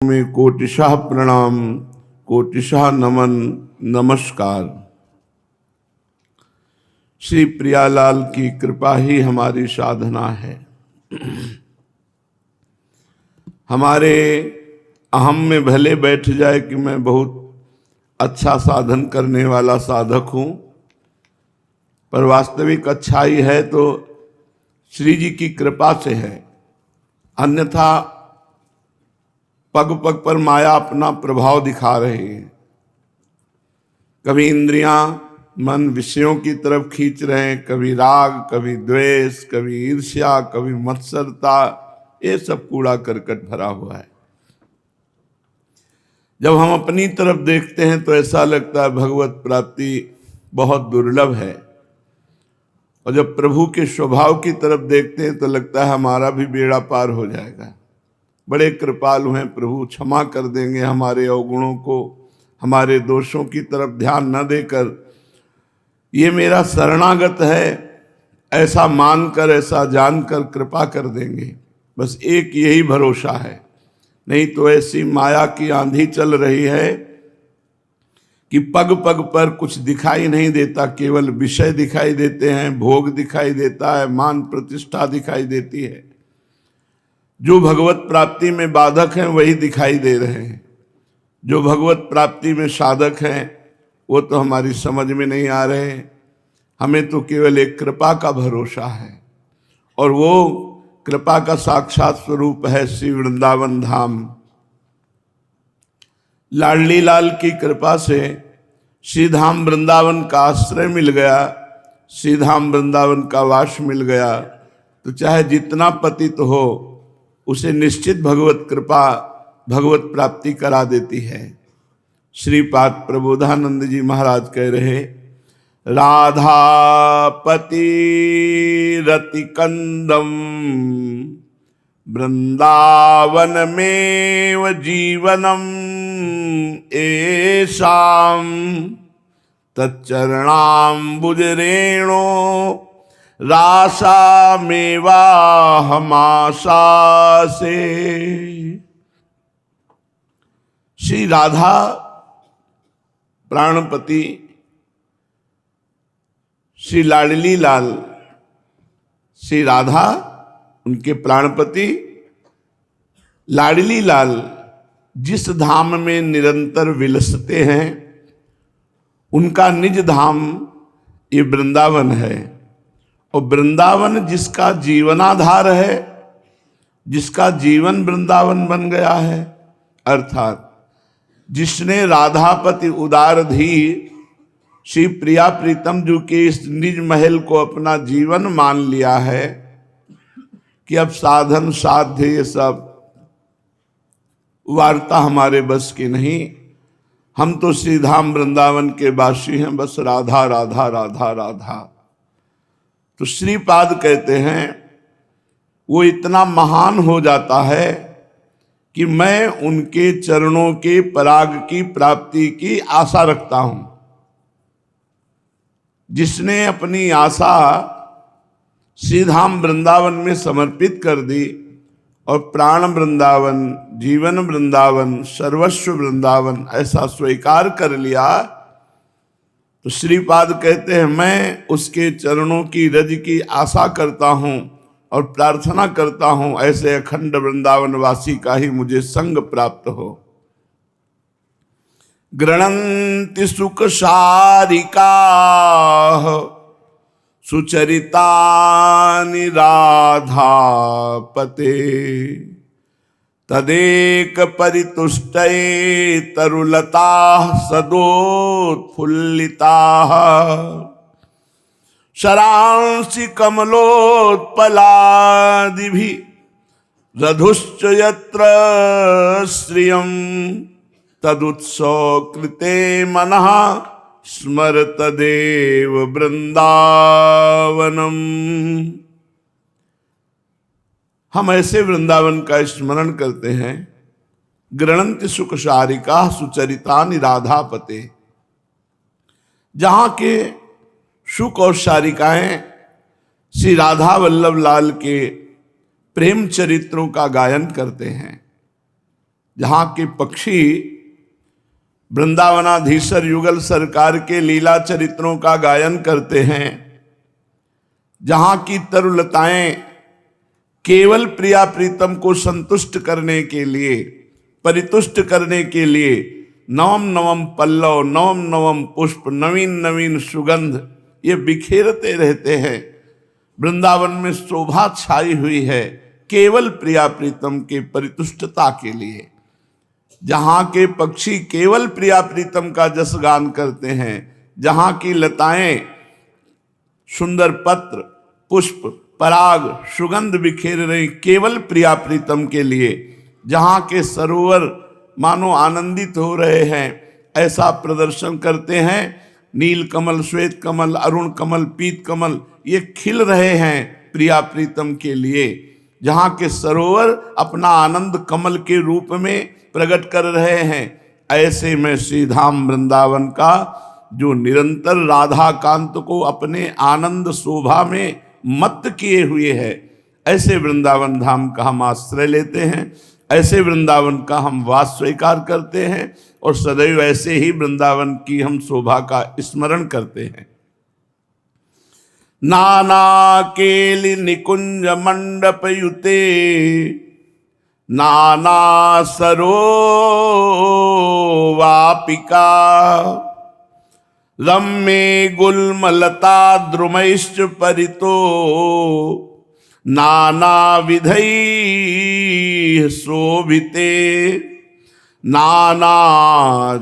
में कोटिशः प्रणाम, कोटिशः नमन, नमस्कार। श्री प्रियालाल की कृपा ही हमारी साधना है। हमारे अहम में भले बैठ जाए कि मैं बहुत अच्छा साधन करने वाला साधक हूं, पर वास्तविक अच्छाई है तो श्री जी की कृपा से है। अन्यथा पग पग पर माया अपना प्रभाव दिखा रही है। कभी इंद्रियां मन विषयों की तरफ खींच रहे हैं, कभी राग, कभी द्वेष, कभी ईर्ष्या, कभी मत्सरता, ये सब कूड़ा करकट भरा हुआ है। जब हम अपनी तरफ देखते हैं तो ऐसा लगता है भगवत प्राप्ति बहुत दुर्लभ है, और जब प्रभु के स्वभाव की तरफ देखते हैं तो लगता है हमारा भी बेड़ा पार हो जाएगा। बड़े कृपालु हैं प्रभु, क्षमा कर देंगे हमारे अवगुणों को, हमारे दोषों की तरफ ध्यान न देकर ये मेरा शरणागत है ऐसा मानकर, ऐसा जानकर कृपा कर देंगे। बस एक यही भरोसा है। नहीं तो ऐसी माया की आंधी चल रही है कि पग पग पर कुछ दिखाई नहीं देता, केवल विषय दिखाई देते हैं, भोग दिखाई देता है, मान प्रतिष्ठा दिखाई देती है। जो भगवत प्राप्ति में बाधक हैं वही दिखाई दे रहे हैं। जो भगवत प्राप्ति में साधक हैं वो तो हमारी समझ में नहीं आ रहे। हमें तो केवल एक कृपा का भरोसा है, और वो कृपा का साक्षात स्वरूप है श्री वृंदावन धाम। लाडली लाल की कृपा से श्री धाम वृंदावन का आश्रय मिल गया, श्री धाम वृंदावन का वास मिल गया, तो चाहे जितना पतित हो उसे निश्चित भगवत कृपा भगवत प्राप्ति करा देती है। श्रीपाद प्रबोधानंद जी महाराज कह रहे, राधापति रति कंदम वृंदावन में जीवनम एषाम तच्चरणाम्बुज रेणो रासा मेवा हमाशा से। श्री राधा प्राणपति श्री लाडली लाल, श्री राधा उनके प्राणपति, लाडली लाल जिस धाम में निरंतर विलसते हैं उनका निज धाम ये वृंदावन है। और वृंदावन जिसका जीवनाधार है, जिसका जीवन वृंदावन बन गया है, अर्थात जिसने राधापति उदारधीर श्री प्रिया प्रीतम जी के इस निज महल को अपना जीवन मान लिया है कि अब साधन साध्य ये सब वार्ता हमारे बस की नहीं। हम तो श्री धाम वृंदावन के वासी हैं, बस राधा राधा राधा राधा। तो श्रीपाद कहते हैं वो इतना महान हो जाता है कि मैं उनके चरणों के पराग की प्राप्ति की आशा रखता हूं। जिसने अपनी आशा श्रीधाम वृंदावन में समर्पित कर दी और प्राण वृंदावन, जीवन वृंदावन, सर्वस्व वृंदावन ऐसा स्वीकार कर लिया, तो श्रीपाद कहते हैं मैं उसके चरणों की रज की आशा करता हूं और प्रार्थना करता हूं ऐसे अखंड वृंदावन वासी का ही मुझे संग प्राप्त हो। गृणन्ति सुख सारिका सुचरितानि राधापते तदेक परितुष्टये तरुलता सदोत्फुल्लिता शरांसि कमलोत्पलादिभिः रधुश्च यत्र श्रियं तदुत्सव कृते मनः स्मर तदेव वृंदावनम। हम ऐसे वृंदावन का स्मरण करते हैं। गृणन्ति सुख सारिका सुचरितानि राधापते, जहां के सुख और सारिकाएं श्री राधा वल्लभ लाल के प्रेम चरित्रों का गायन करते हैं। जहां के पक्षी वृंदावनाधीश्वर युगल सरकार के लीला चरित्रों का गायन करते हैं, जहां की तरुलताएं केवल प्रिया प्रीतम को संतुष्ट करने के लिए, परितुष्ट करने के लिए नवम नवम पल्लव, नवम नवम पुष्प, नवीन नवीन सुगंध ये बिखेरते रहते हैं। वृंदावन में शोभा छाई हुई है केवल प्रिया प्रीतम के परितुष्टता के लिए। जहां के पक्षी केवल प्रिया प्रीतम का जस गान करते हैं, जहां की लताएं सुंदर पत्र, पुष्प, पराग, सुगंध बिखेर रही केवल प्रिया प्रीतम के लिए, जहां के सरोवर मानो आनंदित हो रहे हैं, ऐसा प्रदर्शन करते हैं। नील कमल, श्वेत कमल, अरुण कमल, पीत कमल ये खिल रहे हैं प्रिया प्रीतम के लिए। जहां के सरोवर अपना आनंद कमल के रूप में प्रकट कर रहे हैं, ऐसे में श्री धाम वृंदावन का जो निरंतर राधा कांत को अपने आनंद शोभा में मत्त किए हुए है, ऐसे वृंदावन धाम का हम आश्रय लेते हैं, ऐसे वृंदावन का हम वास स्वीकार करते हैं और सदैव ऐसे ही वृंदावन की हम शोभा का स्मरण करते हैं। नाना केलि निकुंज मंडप युते, नाना सरो वापिका, रम्ये गुल्मलता द्रुमैश्च परितो, नाना विधैः शोभिते, नाना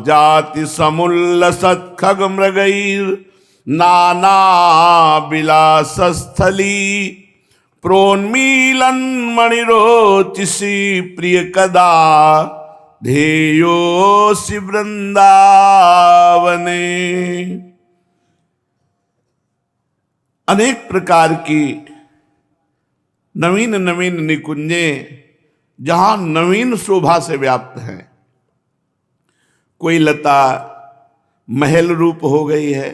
जाति समुल्लसत् खगमृगैर्, नाना विलासस्थली, प्रोन्मीलन मणिरोचिषि प्रिय कदा, ध्येयोऽसि वृंदावने। अनेक प्रकार की नवीन नवीन निकुंजे जहां नवीन शोभा से व्याप्त हैं। कोई लता महल रूप हो गई है,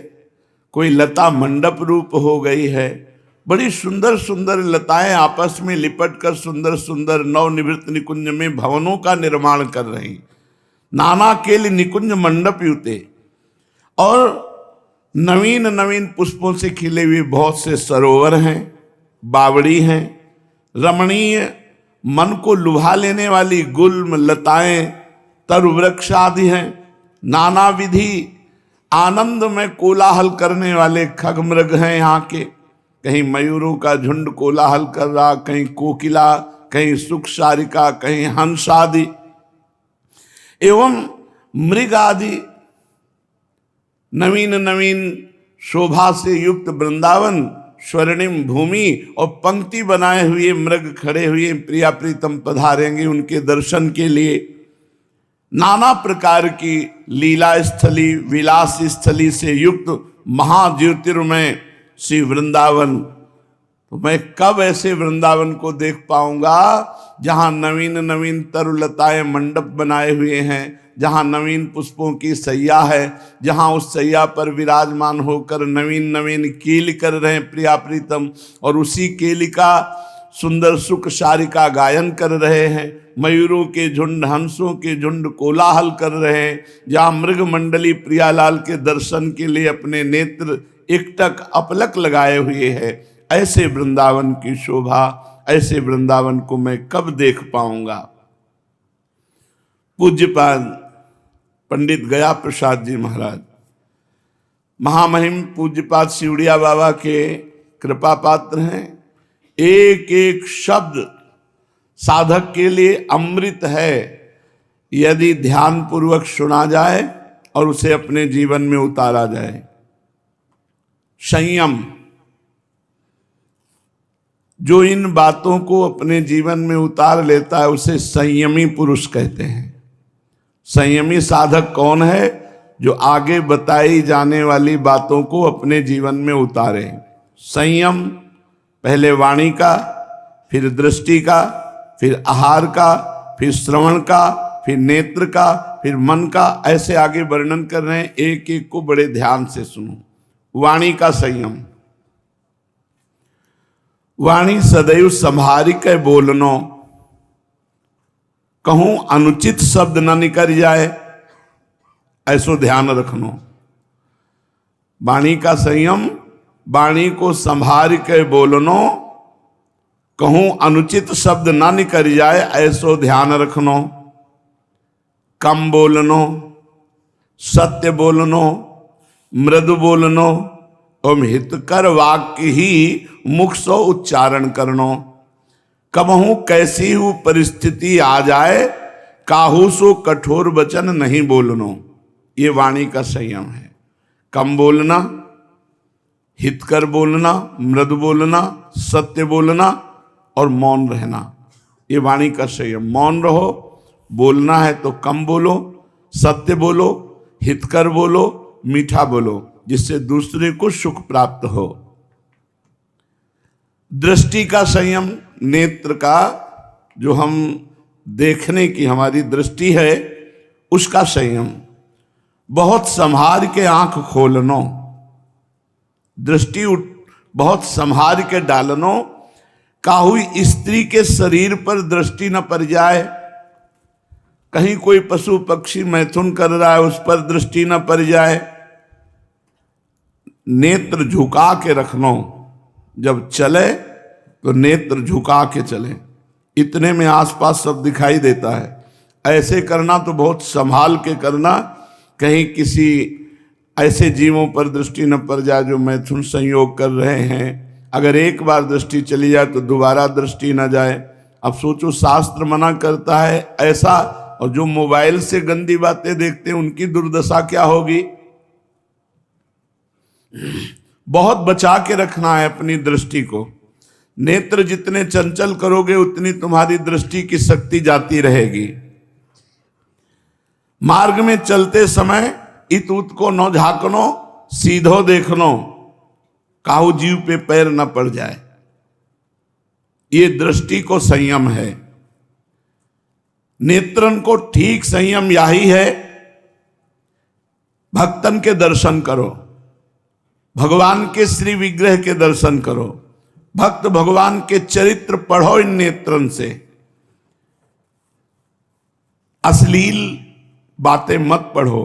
कोई लता मंडप रूप हो गई है। बड़ी सुंदर सुंदर लताएं आपस में लिपट कर सुंदर सुंदर नवनिवृत्त निकुंज में भवनों का निर्माण कर रही। नाना केलि निकुंज मंडप युते, और नवीन नवीन पुष्पों से खिले हुए बहुत से सरोवर हैं, बावड़ी हैं, रमणीय मन को लुभा लेने वाली गुल्म लताएं, तरु वृक्ष आदि हैं। नाना विधि आनंद में कोलाहल करने वाले खगमृग हैं यहाँ के। कहीं मयूरों का झुंड कोलाहल कर रहा, कहीं कोकिला, कहीं सुख सारिका, कहीं हंस आदि एवं मृग आदि नवीन नवीन शोभा से युक्त वृंदावन स्वर्णिम भूमि और पंक्ति बनाए हुए मृग खड़े हुए प्रिया प्रीतम पधारेंगे उनके दर्शन के लिए। नाना प्रकार की लीला स्थली, विलास स्थली से युक्त महाज्योतिर्मय श्री वृंदावन। तो मैं कब ऐसे वृंदावन को देख पाऊंगा जहां नवीन नवीन तरुलताएं मंडप बनाए हुए हैं, जहां नवीन पुष्पों की सैया है, जहां उस सैया पर विराजमान होकर नवीन नवीन कील कर रहे हैं प्रिया प्रीतम, और उसी केली का सुंदर सुख सारिका गायन कर रहे हैं। मयूरों के झुंड, हंसों के झुंड कोलाहल कर रहे हैं। जहाँ मृग मंडली प्रियालाल के दर्शन के लिए अपने नेत्र एकटक अपलक लगाए हुए हैं, ऐसे वृंदावन की शोभा, ऐसे वृंदावन को मैं कब देख पाऊंगा। पूज्यपाद पंडित गया प्रसाद जी महाराज, महामहिम पूज्यपाद शिवड़िया बाबा के कृपा पात्र हैं। एक एक शब्द साधक के लिए अमृत है यदि ध्यान पूर्वक सुना जाए और उसे अपने जीवन में उतारा जाए। संयम, जो इन बातों को अपने जीवन में उतार लेता है उसे संयमी पुरुष कहते हैं। संयमी साधक कौन है? जो आगे बताई जाने वाली बातों को अपने जीवन में उतारे। संयम पहले वाणी का, फिर दृष्टि का, फिर आहार का, फिर श्रवण का, फिर नेत्र का, फिर मन का, ऐसे आगे वर्णन कर रहे हैं। एक एक को बड़े ध्यान से सुनो। वाणी का संयम, वाणी सदैव संभारी के बोलनो। कहूं अनुचित शब्द न निकल जाए, ऐसो ध्यान रखनो। वाणी का संयम, वाणी को संभाल के बोलनो, कहूं अनुचित शब्द ना निकल जाए, ऐसो ध्यान रखनो। कम बोलनो, सत्य बोलनो, मृदु बोलनो, और हितकर वाक्य ही मुख सो उच्चारण करनो। कबहू कैसी हूं परिस्थिति आ जाए, काहू सो कठोर वचन नहीं बोलनो। ये वाणी का संयम है। कम बोलना, हितकर बोलना, मृदु बोलना, सत्य बोलना और मौन रहना, ये वाणी का संयम। मौन रहो, बोलना है तो कम बोलो, सत्य बोलो, हितकर बोलो, मीठा बोलो, जिससे दूसरे को सुख प्राप्त हो। दृष्टि का संयम, नेत्र का, जो हम देखने की हमारी दृष्टि है उसका संयम। बहुत संभाल के आंख खोलनो, दृष्टि बहुत संभाल के डालनो। काहू स्त्री के शरीर पर दृष्टि न पड़ जाए, कहीं कोई पशु पक्षी मैथुन कर रहा है उस पर दृष्टि न पड़ जाए। नेत्र झुका के रखनो, जब चले तो नेत्र झुका के चले, इतने में आसपास सब दिखाई देता है। ऐसे करना तो बहुत संभाल के करना, कहीं किसी ऐसे जीवों पर दृष्टि न पड़ जाए जो मैथुन संयोग कर रहे हैं। अगर एक बार दृष्टि चली जाए तो दोबारा दृष्टि न जाए। अब सोचो, शास्त्र मना करता है ऐसा, और जो मोबाइल से गंदी बातें देखते हैं उनकी दुर्दशा क्या होगी। बहुत बचा के रखना है अपनी दृष्टि को। नेत्र जितने चंचल करोगे उतनी तुम्हारी दृष्टि की शक्ति जाती रहेगी। मार्ग में चलते समय इत उत को न झांकनो, सीधो देखनो, काहू जीव पे पैर न पड़ जाए। ये दृष्टि को संयम है। नेत्रन को ठीक संयम यही है, भक्तन के दर्शन करो, भगवान के श्री विग्रह के दर्शन करो, भक्त भगवान के चरित्र पढ़ो इन नेत्रन से। अश्लील बातें मत पढ़ो,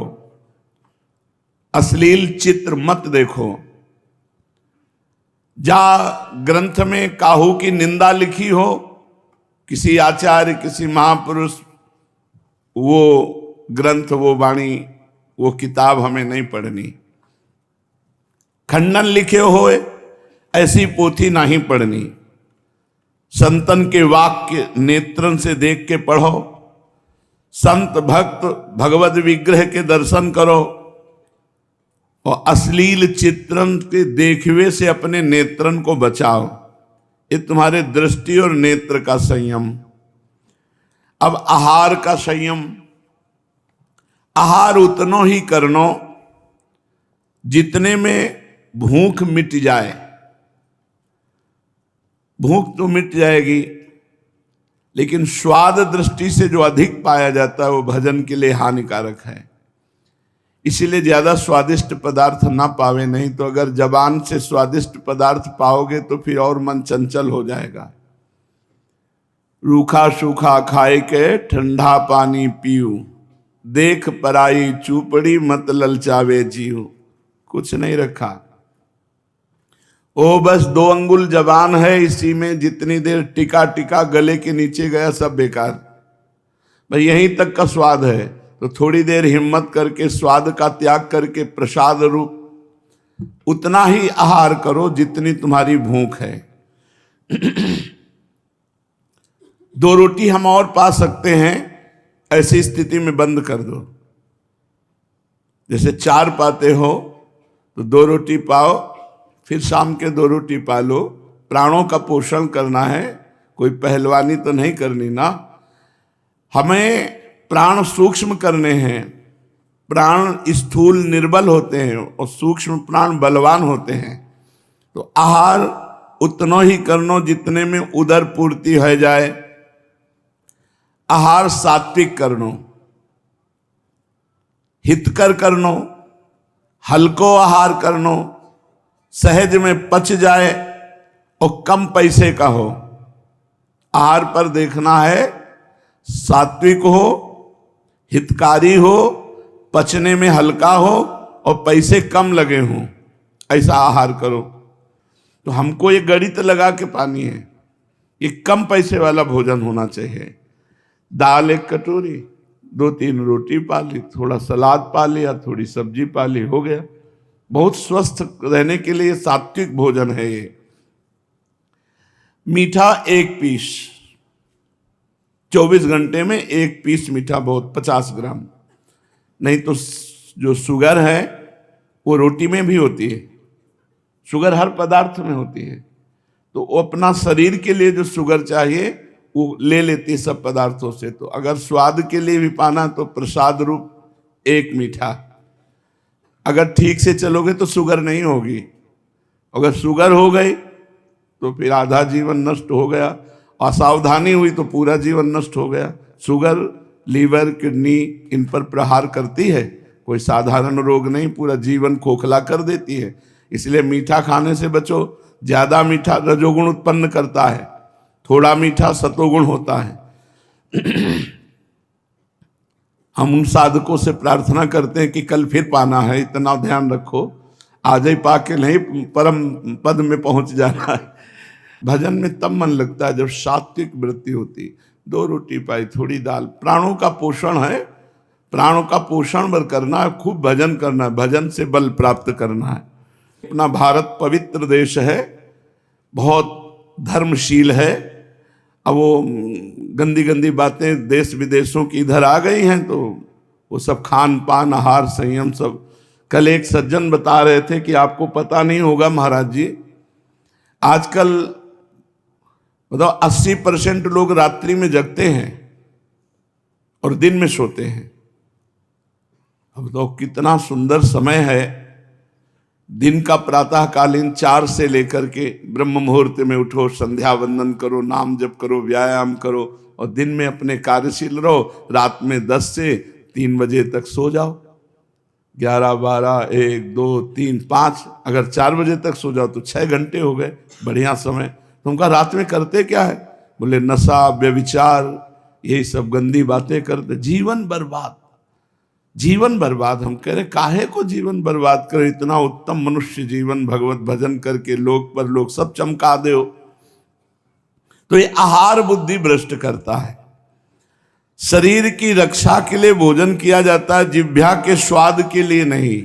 अश्लील चित्र मत देखो। जा ग्रंथ में काहू की निंदा लिखी हो, किसी आचार्य, किसी महापुरुष, वो ग्रंथ, वो वाणी, वो किताब हमें नहीं पढ़नी। खंडन लिखे होए ऐसी पोथी नहीं पढ़नी। संतन के वाक्य नेत्रन से देख के पढ़ो, संत भक्त भगवत विग्रह के दर्शन करो, और अश्लील चित्रण के देखवे से अपने नेत्रन को बचाओ। ये तुम्हारे दृष्टि और नेत्र का संयम। अब आहार का संयम। आहार उतनो ही करनो जितने में भूख मिट जाए। भूख तो मिट जाएगी, लेकिन स्वाद दृष्टि से जो अधिक पाया जाता है वो भजन के लिए हानिकारक है। इसीलिए ज्यादा स्वादिष्ट पदार्थ ना पावे, नहीं तो अगर जबान से स्वादिष्ट पदार्थ पाओगे तो फिर और मन चंचल हो जाएगा। रूखा सूखा खाए के ठंडा पानी पीऊ, देख पराई चूपड़ी मत ललचावे जीव। कुछ नहीं रखा, ओ बस 2 अंगुल जबान है, इसी में जितनी देर टिका टिका गले के नीचे गया सब बेकार। भाई यहीं तक का स्वाद है, तो थोड़ी देर हिम्मत करके स्वाद का त्याग करके प्रसाद रूप उतना ही आहार करो जितनी तुम्हारी भूख है। 2 रोटी हम और पा सकते हैं, ऐसी स्थिति में बंद कर दो। जैसे 4 पाते हो तो 2 रोटी पाओ, फिर शाम के 2 रोटी पा लो। प्राणों का पोषण करना है, कोई पहलवानी तो नहीं करनी ना। हमें प्राण सूक्ष्म करने हैं। प्राण स्थूल निर्बल होते हैं और सूक्ष्म प्राण बलवान होते हैं। तो आहार उतना ही करनो जितने में उदर पूर्ति हो जाए। आहार सात्विक करनो, हितकर करनो, हल्को आहार करनो, सहज में पच जाए और कम पैसे का हो। आहार पर देखना है सात्विक हो, हितकारी हो, पचने में हल्का हो और पैसे कम लगे हों, ऐसा आहार करो। तो हमको ये गणित लगा के पानी है, ये कम पैसे वाला भोजन होना चाहिए। दाल 1 कटोरी, 2-3 रोटी पा ली, थोड़ा सलाद पा लिया, थोड़ी सब्जी पा ली, हो गया। बहुत स्वस्थ रहने के लिए सात्विक भोजन है ये। मीठा 1 पीस, 24 घंटे में 1 पीस मीठा बहुत, 50 ग्राम। नहीं तो जो शुगर है वो रोटी में भी होती है, शुगर हर पदार्थ में होती है। तो वो अपना शरीर के लिए जो शुगर चाहिए वो ले लेती है सब पदार्थों से। तो अगर स्वाद के लिए भी पाना तो प्रसाद रूप 1 मीठा। अगर ठीक से चलोगे तो शुगर नहीं होगी, अगर शुगर हो गई तो फिर आधा जीवन नष्ट हो गया, असावधानी हुई तो पूरा जीवन नष्ट हो गया। शुगर लीवर, किडनी इन पर प्रहार करती है, कोई साधारण रोग नहीं, पूरा जीवन खोखला कर देती है। इसलिए मीठा खाने से बचो। ज्यादा मीठा रजोगुण उत्पन्न करता है, थोड़ा मीठा सतोगुण होता है। हम उन साधकों से प्रार्थना करते हैं कि कल फिर पाना है, इतना ध्यान रखो, आज ही पाके नहीं परम पद में पहुंच जाना है। भजन में तब मन लगता है जब सात्विक वृत्ति होती। 2 रोटी पाई, थोड़ी दाल, प्राणों का पोषण है, प्राणों का पोषण बर करना है, खूब भजन करना है, भजन से बल प्राप्त करना है। अपना भारत पवित्र देश है, बहुत धर्मशील है। अब वो गंदी गंदी बातें देश विदेशों की इधर आ गई हैं, तो वो सब खान पान, आहार, संयम सब। कल एक सज्जन बता रहे थे कि आपको पता नहीं होगा महाराज जी, आजकल बताओ 80% लोग रात्रि में जगते हैं और दिन में सोते हैं। अब तो कितना सुंदर समय है, दिन का प्रातःकालीन 4 से लेकर के ब्रह्म मुहूर्त में उठो, संध्या वंदन करो, नाम जप करो, व्यायाम करो, और दिन में अपने कार्यशील रहो। रात में 10 से 3 बजे तक सो जाओ, 11, 12, 1, 2, 3, 5, अगर 4 बजे तक सो जाओ तो 6 घंटे हो गए, बढ़िया समय। तुमका रात में करते क्या है? बोले नशा, व्यभिचार, यही सब गंदी बातें करते, जीवन बर्बाद, जीवन बर्बाद। हम कह रहे काहे को जीवन बर्बाद करो, इतना उत्तम मनुष्य जीवन भगवत भजन करके लोक पर लोग सब चमका दो। तो ये आहार बुद्धि भ्रष्ट करता है। शरीर की रक्षा के लिए भोजन किया जाता है, जिह्वा के स्वाद के लिए नहीं।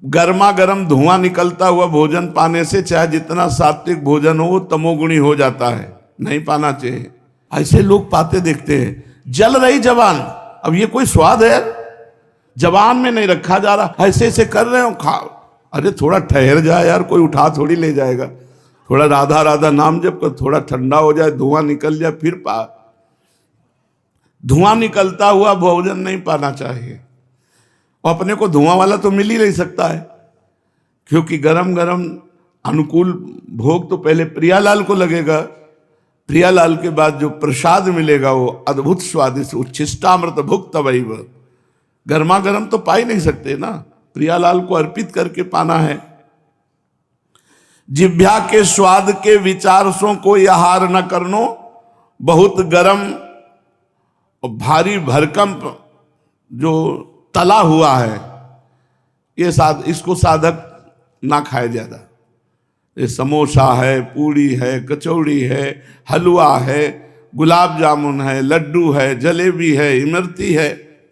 गर्मा गर्म धुआं निकलता हुआ भोजन पाने से चाहे जितना सात्विक भोजन हो वो तमोगुणी हो जाता है, नहीं पाना चाहिए। ऐसे लोग पाते देखते हैं, जल रही जवान, अब ये कोई स्वाद है? जवान में नहीं रखा जा रहा, ऐसे ऐसे कर रहे हो, खा। अरे थोड़ा ठहर जाए यार, कोई उठा थोड़ी ले जाएगा। थोड़ा राधा राधा नाम जप कर, थोड़ा ठंडा हो जाए, धुआं निकल जाए, फिर पा। धुआं निकलता हुआ भोजन नहीं पाना चाहिए। और अपने को धुआं वाला तो मिल ही नहीं सकता है, क्योंकि गरम गरम अनुकूल भोग तो पहले प्रियालाल को लगेगा, प्रियालाल के बाद जो प्रसाद मिलेगा वो अद्भुत स्वादिष्ट, उच्छिष्टामृत भुक्त वैव। गर्मा गर्म तो पा ही नहीं सकते ना, प्रियालाल को अर्पित करके पाना है। जिह्वा के स्वाद के विचारसों को आहार न करनो, बहुत गरम और भारी भरकम जो तला हुआ है, ये इसको साधक ना खाए ज्यादा। ये समोसा है, पूड़ी है, कचौड़ी है, हलवा है, गुलाब जामुन है, लड्डू है, जलेबी है, इमरती है।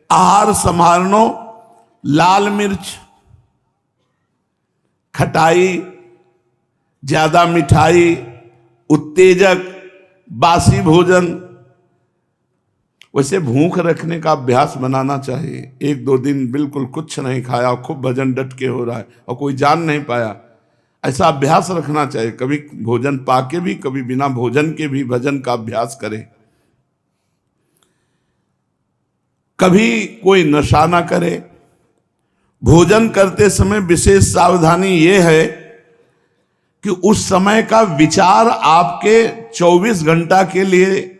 आहार संभालनो, लाल मिर्च, खटाई, ज्यादा मिठाई, उत्तेजक, बासी भोजन। वैसे भूख रखने का अभ्यास बनाना चाहिए। 1-2 दिन बिल्कुल कुछ नहीं खाया, खूब भजन डट के हो रहा है और कोई जान नहीं पाया, ऐसा अभ्यास रखना चाहिए। कभी भोजन पाके भी, कभी बिना भोजन के भी भजन का अभ्यास करें। कभी कोई नशा ना करे। भोजन करते समय विशेष सावधानी ये है कि उस समय का विचार आपके 24 घंटा के लिए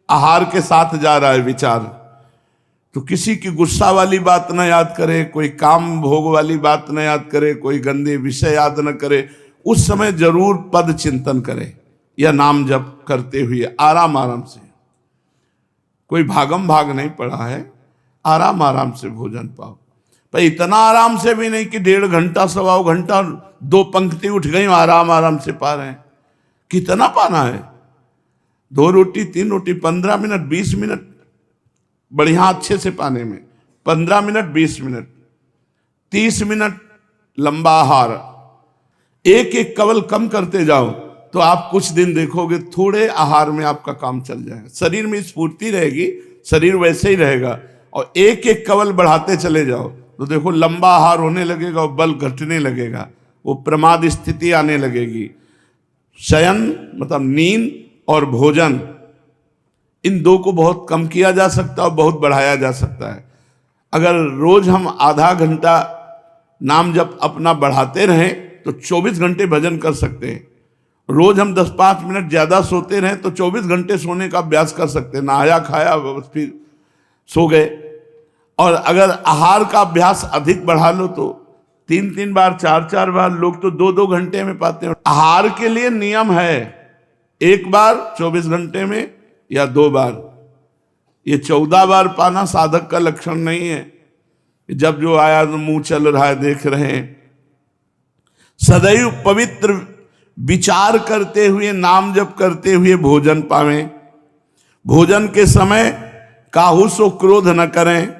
आहार के साथ जा रहा है विचार, तो किसी की गुस्सा वाली बात न याद करे, कोई काम भोग वाली बात न याद करे, कोई गंदे विषय याद न करे। उस समय जरूर पद चिंतन करे, या नाम जप करते हुए आराम आराम से, कोई भागम भाग नहीं पड़ा है, आराम आराम से भोजन पाओ। पर इतना आराम से भी नहीं कि 1.5 घंटा 1.25 घंटा 2 पंक्ति उठ गई आराम आराम से पा रहे हैं। कितना पाना है? 2 रोटी 3 रोटी 15 मिनट 20 मिनट बढ़िया अच्छे से पाने में, 15 मिनट 20 मिनट 30 मिनट लंबा आहार, एक एक कवल कम करते जाओ तो आप कुछ दिन देखोगे थोड़े आहार में आपका काम चल जाएगा। शरीर में स्फूर्ति रहेगी, शरीर वैसे ही रहेगा, और एक एक कवल बढ़ाते चले जाओ तो देखो लंबा आहार होने लगेगा और बल घटने लगेगा, वो प्रमाद स्थिति आने लगेगी। शयन मतलब नींद और भोजन, इन 2 को बहुत कम किया जा सकता है और बहुत बढ़ाया जा सकता है। अगर रोज हम आधा घंटा नाम जप अपना बढ़ाते रहें तो 24 घंटे भजन कर सकते हैं। रोज हम 10-5 मिनट ज्यादा सोते रहें तो 24 घंटे सोने का अभ्यास कर सकते हैं। नहाया खाया बस फिर सो गए। और अगर आहार का अभ्यास अधिक बढ़ा लो तो 3-3 बार 4-4 बार, लोग तो 2-2 घंटे में पाते हैं। आहार के लिए नियम है, 1 बार 24 घंटे में या 2 बार। ये 14 बार पाना साधक का लक्षण नहीं है। जब जो आया तो मुंह चल रहा है देख रहे हैं। सदैव पवित्र विचार करते हुए नाम जप करते हुए भोजन पावें। भोजन के समय काहू सो क्रोध न करें,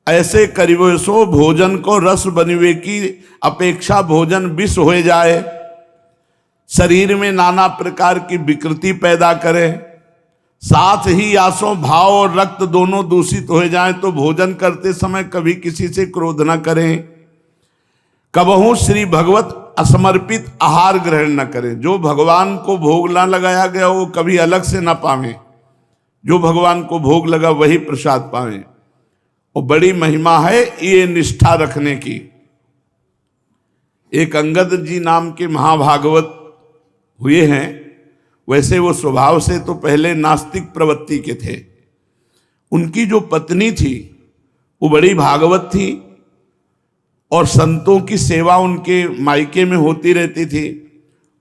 ऐसे करिबो सो भोजन को रस बनिवे की अपेक्षा भोजन विष हो जाए। शरीर में नाना प्रकार की विकृति पैदा करे, साथ ही आसों भाव और रक्त दोनों दूषित हो जाएं तो भोजन करते समय कभी किसी से क्रोध न करें। कबहू श्री भगवत असमर्पित आहार ग्रहण न करें। जो भगवान को भोग ना लगाया गया वो कभी अलग से ना पावें, जो भगवान को भोग लगा वही प्रसाद पावें। और बड़ी महिमा है ये निष्ठा रखने की। एक अंगद जी नाम के महाभागवत हुए हैं। वैसे वो स्वभाव से तो पहले नास्तिक प्रवृत्ति के थे। उनकी जो पत्नी थी वो बड़ी भागवत थी और संतों की सेवा उनके मायके में होती रहती थी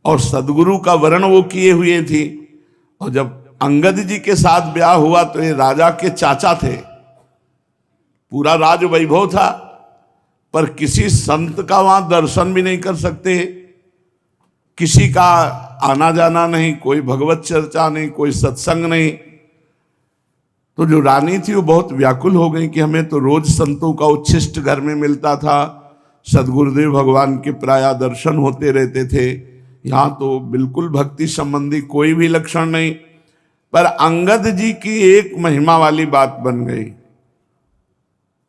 और सदगुरु का वर्ण वो किए हुए थी। और जब अंगद जी के साथ ब्याह हुआ तो ये राजा के चाचा थे, पूरा राज वैभव था, पर किसी संत का वहां दर्शन भी नहीं कर सकते, किसी का आना जाना नहीं, कोई भगवत चर्चा नहीं, कोई सत्संग नहीं। तो जो रानी थी वो बहुत व्याकुल हो गई कि हमें तो रोज संतों का उच्छिष्ट घर में मिलता था, सदगुरुदेव भगवान के प्राय दर्शन होते रहते थे, यहाँ तो बिल्कुल भक्ति संबंधी कोई भी लक्षण नहीं। पर अंगद जी की एक महिमा वाली बात बन गई।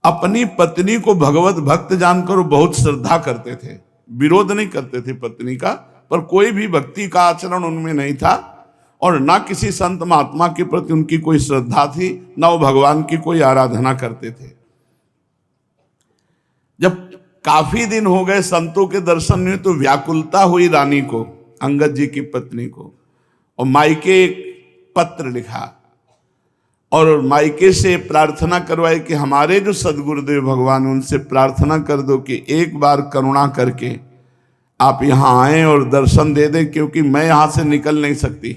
अपनी पत्नी को भगवत भक्त जानकर वो बहुत श्रद्धा करते थे, विरोध नहीं करते थे पत्नी का, पर कोई भी भक्ति का आचरण उनमें नहीं था और ना किसी संत महात्मा के प्रति उनकी कोई श्रद्धा थी, ना वो भगवान की कोई आराधना करते थे। जब काफी दिन हो गए संतों के दर्शन में तो व्याकुलता हुई रानी को, अंगद जी की पत्नी को, और मायके एक पत्र लिखा और मायके से प्रार्थना करवाई कि हमारे जो सदगुरुदेव भगवान उनसे प्रार्थना कर दो कि एक बार करुणा करके आप यहाँ आए और दर्शन दे दें, क्योंकि मैं यहाँ से निकल नहीं सकती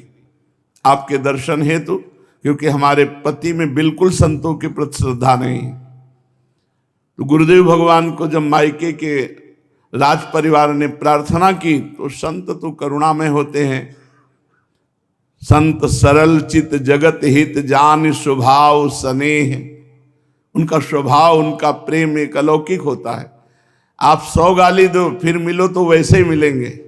आपके दर्शन हेतु, क्योंकि हमारे पति में बिल्कुल संतों के प्रति श्रद्धा नहीं। तो गुरुदेव भगवान को जब मायके के राज परिवार ने प्रार्थना की तो संत तो करुणामय होते हैं। संत सरल चित जगत हित जान स्वभाव स्नेह, उनका स्वभाव उनका प्रेम एक अलौकिक होता है। आप 100 गाली दो फिर मिलो तो वैसे ही मिलेंगे।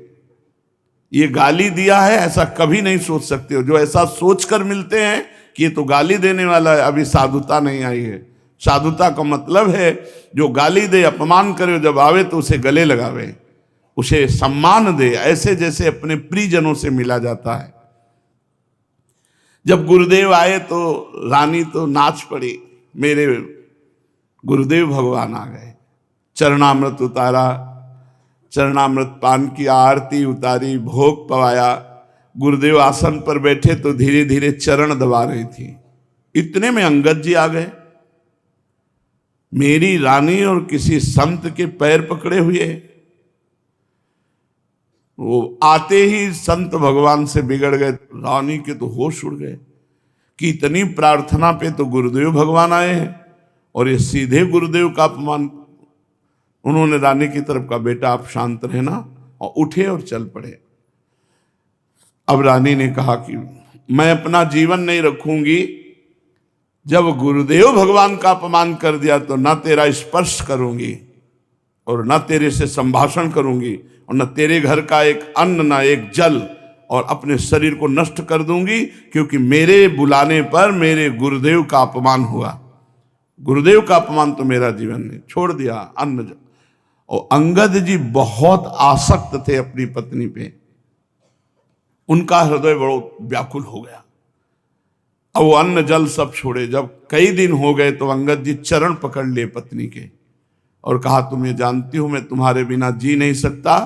ये गाली दिया है ऐसा कभी नहीं सोच सकते हो। जो ऐसा सोचकर मिलते हैं कि ये तो गाली देने वाला है, अभी साधुता नहीं आई है। साधुता का मतलब है जो गाली दे अपमान करे, जब आवे तो उसे गले लगावे, उसे सम्मान दे, ऐसे जैसे अपने प्रियजनों से मिला जाता है। जब गुरुदेव आए तो रानी तो नाच पड़ी, मेरे गुरुदेव भगवान आ गए। चरणामृत उतारा, चरणामृत पान की आरती उतारी, भोग पवाया। गुरुदेव आसन पर बैठे तो धीरे धीरे चरण दबा रही थी। इतने में अंगद जी आ गए। मेरी रानी और किसी संत के पैर पकड़े हुए। वो आते ही संत भगवान से बिगड़ गए। रानी के तो होश उड़ गए कि इतनी प्रार्थना पे तो गुरुदेव भगवान आए हैं और ये सीधे गुरुदेव का अपमान। उन्होंने रानी की तरफ कहा, बेटा आप शांत रहना, और उठे और चल पड़े। अब रानी ने कहा कि मैं अपना जीवन नहीं रखूंगी, जब गुरुदेव भगवान का अपमान कर दिया तो ना तेरा स्पर्श करूंगी और ना तेरे से संभाषण करूंगी और न तेरे घर का एक अन्न ना एक जल, और अपने शरीर को नष्ट कर दूंगी, क्योंकि मेरे बुलाने पर मेरे गुरुदेव का अपमान हुआ। गुरुदेव का अपमान तो मेरा जीवन ने छोड़ दिया, अन्न जल। और अंगद जी बहुत आसक्त थे अपनी पत्नी पे, उनका हृदय बड़ा व्याकुल हो गया। अब वो अन्न जल सब छोड़े। जब कई दिन हो गए तो अंगद जी चरण पकड़ लिए पत्नी के और कहा, तुम ये जानती हो मैं तुम्हारे बिना जी नहीं सकता,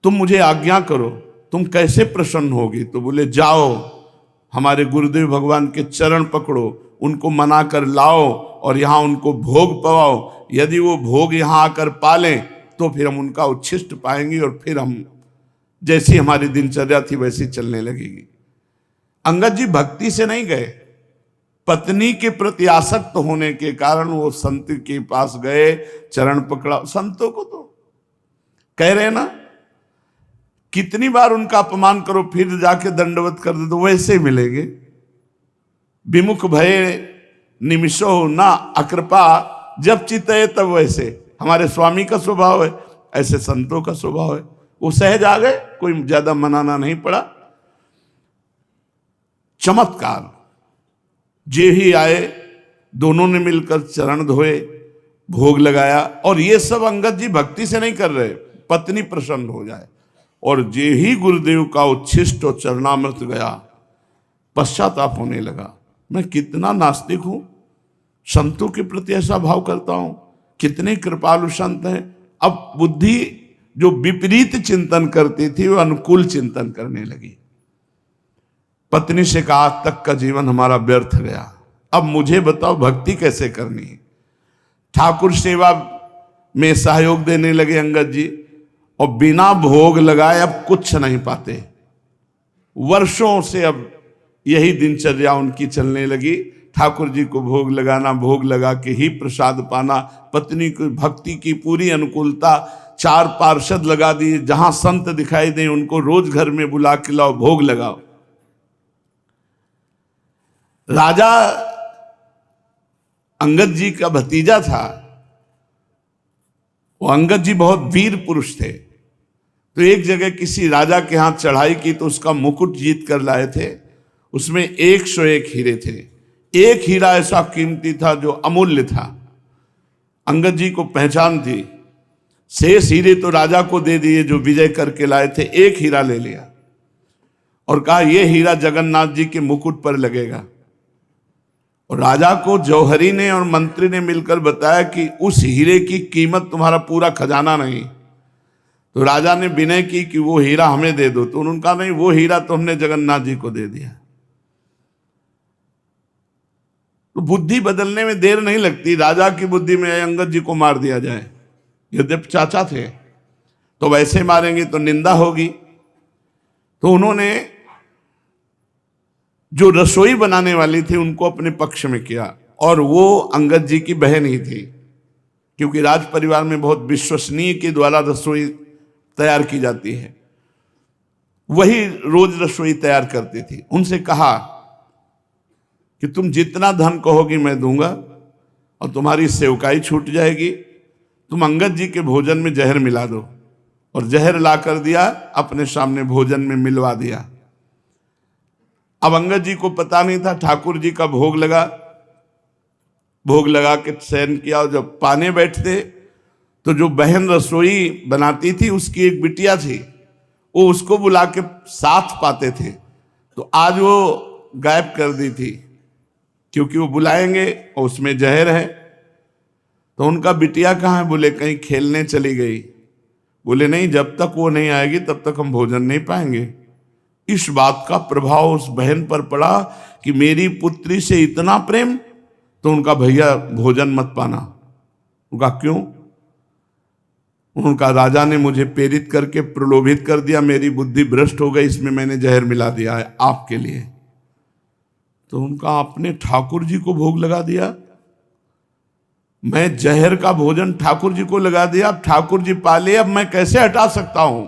तुम मुझे आज्ञा करो, तुम कैसे प्रसन्न होगी? तो बोले, जाओ हमारे गुरुदेव भगवान के चरण पकड़ो, उनको मना कर लाओ और यहाँ उनको भोग पवाओ। यदि वो भोग यहाँ आकर पालें तो फिर हम उनका उच्छिष्ट पाएंगे और फिर हम जैसी हमारी दिनचर्या थी वैसी चलने लगेगी। अंगद जी भक्ति से नहीं गए, पत्नी के प्रति आसक्त होने के कारण वो संत के पास गए, चरण पकड़ा। संतों को तो कह रहे ना, कितनी बार उनका अपमान करो फिर जाके दंडवत कर दे तो वैसे मिलेंगे। विमुख भय निमिषो ना अकृपा, जब चित्ते तब वैसे। हमारे स्वामी का स्वभाव है, ऐसे संतों का स्वभाव है। वो सहज आ गए, कोई ज्यादा मनाना नहीं पड़ा। चमत्कार, जे ही आए दोनों ने मिलकर चरण धोए, भोग लगाया। और ये सब अंगद जी भक्ति से नहीं कर रहे, पत्नी प्रसन्न हो जाए। और जे ही गुरुदेव का उच्छिष्ट और चरणामृत गया, पश्चाताप होने लगा। मैं कितना नास्तिक हूं, संतों के प्रति ऐसा भाव करता हूं, कितने कृपालु संत हैं। अब बुद्धि जो विपरीत चिंतन करती थी वो अनुकूल चिंतन करने लगी। पत्नी से कहा, आज तक का जीवन हमारा व्यर्थ गया, अब मुझे बताओ भक्ति कैसे करनी है। ठाकुर सेवा में सहयोग देने लगे अंगद जी, और बिना भोग लगाए अब कुछ नहीं पाते। वर्षों से अब यही दिनचर्या उनकी चलने लगी, ठाकुर जी को भोग लगाना, भोग लगा के ही प्रसाद पाना। पत्नी की भक्ति की पूरी अनुकूलता, 4 पार्षद लगा दिए, जहां संत दिखाई दें उनको रोज घर में बुला के लाओ, भोग लगाओ। राजा अंगद जी का भतीजा था, वो अंगद जी बहुत वीर पुरुष थे। तो एक जगह किसी राजा के हाथ चढ़ाई की तो उसका मुकुट जीत कर लाए थे, उसमें 101 हीरे थे। एक हीरा ऐसा कीमती था जो अमूल्य था, अंगद जी को पहचान थी। शेष हीरे तो राजा को दे दिए जो विजय करके लाए थे, एक हीरा ले लिया और कहा यह हीरा जगन्नाथ जी के मुकुट पर लगेगा। और राजा को जौहरी ने और मंत्री ने मिलकर बताया कि उस हीरे की कीमत तुम्हारा पूरा खजाना नहीं। तो राजा ने विनय की कि वो हीरा हमें दे दो, तो उन्होंने कहा नहीं, वो हीरा तो हमने जगन्नाथ जी को दे दिया। तो बुद्धि बदलने में देर नहीं लगती। राजा की बुद्धि में अंगद जी को मार दिया जाए, यद्यपि चाचा थे, तो वैसे मारेंगे तो निंदा होगी। तो उन्होंने जो रसोई बनाने वाली थी उनको अपने पक्ष में किया, और वो अंगद जी की बहन ही थी, क्योंकि राज परिवार में बहुत विश्वसनीय के द्वारा रसोई तैयार की जाती है। वही रोज रसोई तैयार करती थी। उनसे कहा कि तुम जितना धन कहोगी मैं दूंगा और तुम्हारी सेवकाई छूट जाएगी। तुम अंगद जी के भोजन में जहर मिला दो। और जहर ला कर दिया, अपने सामने भोजन में मिलवा दिया। अब अंगद जी को पता नहीं था, ठाकुर जी का भोग लगा, भोग लगा के शयन किया। और जब पाने बैठते तो जो बहन रसोई बनाती थी उसकी एक बिटिया थी, वो उसको बुला के साथ पाते थे। तो आज वो गायब कर दी थी, क्योंकि वो बुलाएंगे और उसमें जहर है। तो उनका बिटिया कहाँ है? बोले कहीं खेलने चली गई। बोले नहीं, जब तक वो नहीं आएगी तब तक हम भोजन नहीं पाएंगे। इस बात का प्रभाव उस बहन पर पड़ा कि मेरी पुत्री से इतना प्रेम, तो उनका भैया भोजन मत पाना। उनका क्यों? उनका राजा ने मुझे प्रेरित करके प्रलोभित कर दिया, मेरी बुद्धि भ्रष्ट हो गई, इसमें मैंने जहर मिला दिया है आपके लिए। तो उनका आपने ठाकुर जी को भोग लगा दिया, मैं जहर का भोजन ठाकुर जी को लगा दिया, अब ठाकुर जी पाले, अब मैं कैसे हटा सकता हूं।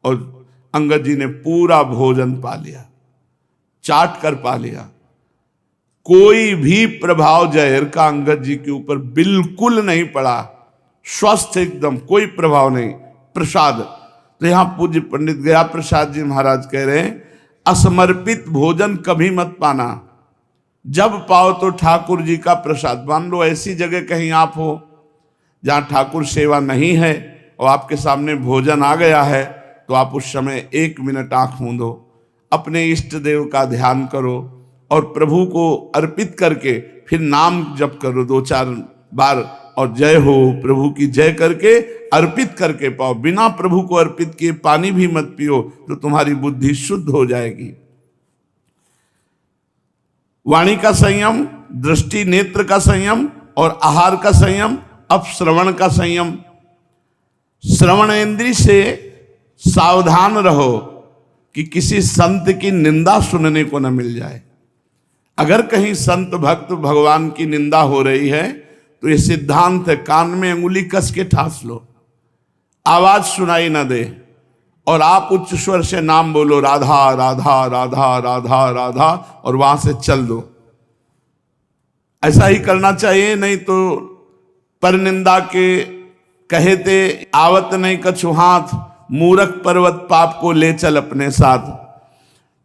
और अंगद जी ने पूरा भोजन पा लिया, चाट कर पा लिया। कोई भी प्रभाव जहर का अंगद जी के ऊपर बिल्कुल नहीं पड़ा, स्वस्थ एकदम, कोई प्रभाव नहीं। प्रसाद, तो यहां पूज्य पंडित गया प्रसाद जी महाराज कह रहे हैं, असमर्पित भोजन कभी मत पाना, जब पाओ तो ठाकुर जी का प्रसाद। मान लो ऐसी जगह कहीं आप हो जहां ठाकुर सेवा नहीं है और आपके सामने भोजन आ गया है, तो आप उस समय 1 मिनट आंख मूंदो, अपने इष्ट देव का ध्यान करो और प्रभु को अर्पित करके फिर नाम जप करो 2-4 बार, और जय हो प्रभु की जय करके अर्पित करके पाओ। बिना प्रभु को अर्पित किए पानी भी मत पियो, तो तुम्हारी बुद्धि शुद्ध हो जाएगी। वाणी का संयम, दृष्टि नेत्र का संयम और आहार का संयम, अब श्रवण का संयम। श्रवण इंद्रिय से सावधान रहो कि किसी संत की निंदा सुनने को न मिल जाए। अगर कहीं संत भक्त भगवान की निंदा हो रही है तो ये सिद्धांत है, कान में अंगुली कस के ठास लो, आवाज सुनाई न दे, और आप उच्च स्वर से नाम बोलो, राधा राधा राधा राधा राधा, और वहां से चल दो। ऐसा ही करना चाहिए, नहीं तो परनिंदा के कहते आवत नहीं कछु हाथ, मूरख पर्वत पाप को ले चल अपने साथ।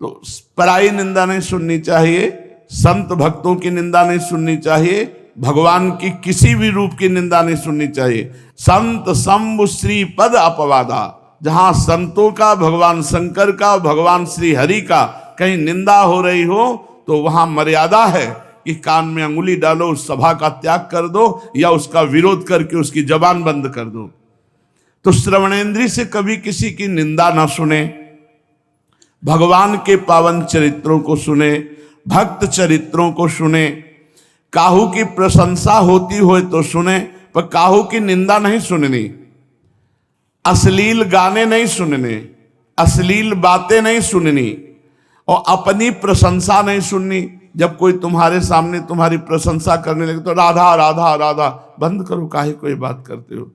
तो पराई निंदा नहीं सुननी चाहिए, संत भक्तों की निंदा नहीं सुननी चाहिए, भगवान की किसी भी रूप की निंदा नहीं सुननी चाहिए। संत शंभु श्री पद अपवादा, जहां संतों का, भगवान शंकर का, भगवान श्री हरि का कहीं निंदा हो रही हो तो वहां मर्यादा है कि कान में अंगुली डालो, उस सभा का त्याग कर दो या उसका विरोध करके उसकी जबान बंद कर दो। तो श्रवणेंद्रिय से कभी किसी की निंदा ना सुने, भगवान के पावन चरित्रों को सुने, भक्त चरित्रों को सुने, काहू की प्रशंसा होती हो तो सुने, पर काहू की निंदा नहीं सुननी, अश्लील गाने नहीं सुनने, अश्लील बातें नहीं सुननी, और अपनी प्रशंसा नहीं सुननी। जब कोई तुम्हारे सामने तुम्हारी प्रशंसा करने लगे तो राधा राधा राधा, बंद करो, काहे कोई बात करते हो।